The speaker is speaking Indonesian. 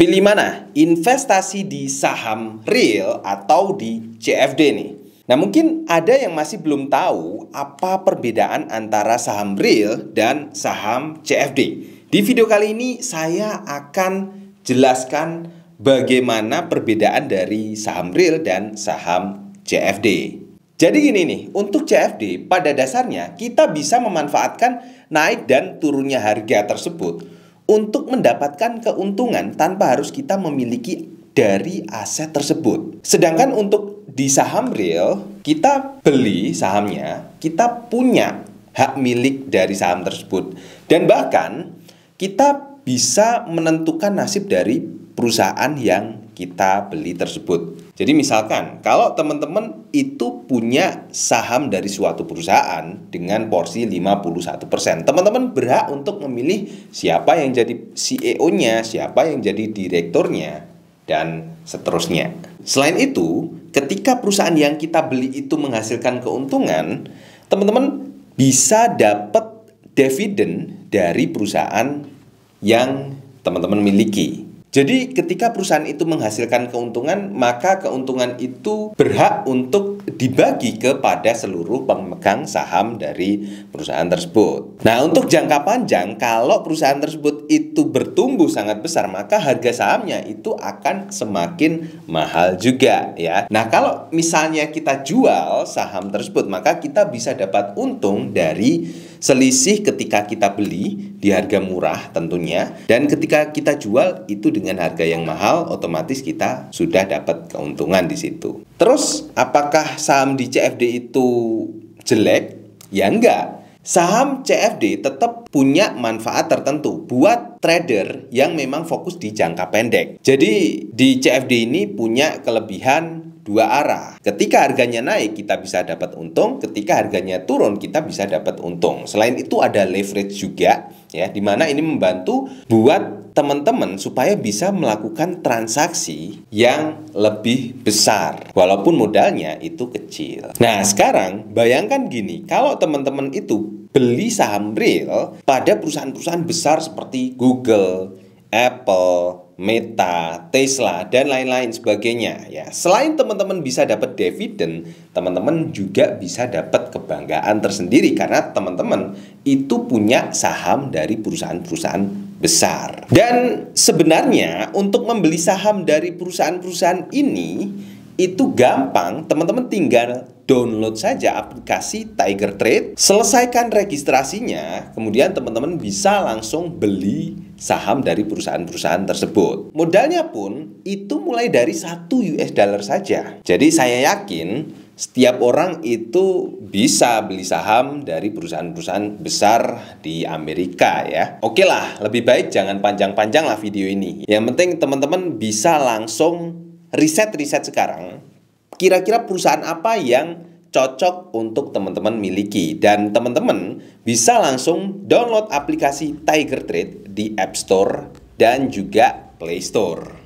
Pilih mana? Investasi di saham real atau di CFD nih? Nah, mungkin ada yang masih belum tahu apa perbedaan antara saham real dan saham CFD. Di video kali ini saya akan jelaskan bagaimana perbedaan dari saham real dan saham CFD. Jadi gini nih, untuk CFD pada dasarnya kita bisa memanfaatkan naik dan turunnya harga tersebut untuk mendapatkan keuntungan tanpa harus kita memiliki dari aset tersebut. Sedangkan untuk di saham real, kita beli sahamnya, kita punya hak milik dari saham tersebut. Dan bahkan kita bisa menentukan nasib dari perusahaan yang kita beli tersebut. Jadi misalkan kalau teman-teman itu punya saham dari suatu perusahaan dengan porsi 51%, teman-teman berhak untuk memilih siapa yang jadi CEO-nya, siapa yang jadi direkturnya, dan seterusnya. Selain itu, ketika perusahaan yang kita beli itu menghasilkan keuntungan, teman-teman bisa dapat dividen dari perusahaan yang teman-teman miliki. Jadi ketika perusahaan itu menghasilkan keuntungan, maka keuntungan itu berhak untuk dibagi kepada seluruh pemegang saham dari perusahaan tersebut. Nah, untuk jangka panjang, kalau perusahaan tersebut itu bertumbuh sangat besar, maka harga sahamnya itu akan semakin mahal juga ya. Nah, kalau misalnya kita jual saham tersebut, maka kita bisa dapat untung dari selisih ketika kita beli di harga murah tentunya, dan ketika kita jual itu dengan harga yang mahal, otomatis kita sudah dapat keuntungan di situ. Terus apakah saham di CFD itu jelek? Ya enggak. Saham CFD tetap punya manfaat tertentu buat trader yang memang fokus di jangka pendek. Jadi di CFD ini punya kelebihan dua arah. Ketika harganya naik kita bisa dapat untung, ketika harganya turun kita bisa dapat untung. Selain itu ada leverage juga ya, dimana ini membantu buat teman-teman supaya bisa melakukan transaksi yang lebih besar walaupun modalnya itu kecil. Nah, sekarang bayangkan gini, kalau teman-teman itu beli saham real pada perusahaan-perusahaan besar seperti Google, Apple, Meta, Tesla, dan lain-lain sebagainya ya. Selain teman-teman bisa dapat dividen, teman-teman juga bisa dapat kebanggaan tersendiri karena teman-teman itu punya saham dari perusahaan-perusahaan besar. Dan sebenarnya untuk membeli saham dari perusahaan-perusahaan ini itu gampang, teman-teman tinggal download saja aplikasi Tiger Trade, selesaikan registrasinya, kemudian teman-teman bisa langsung beli saham dari perusahaan-perusahaan tersebut. Modalnya pun itu mulai dari $1 saja. Jadi saya yakin setiap orang itu bisa beli saham dari perusahaan-perusahaan besar di Amerika ya. Oke lah, lebih baik jangan panjang-panjang lah video ini. Yang penting teman-teman bisa langsung riset-riset sekarang, kira-kira perusahaan apa yang cocok untuk teman-teman miliki. Dan teman-teman bisa langsung download aplikasi Tiger Trade di App Store dan juga Play Store.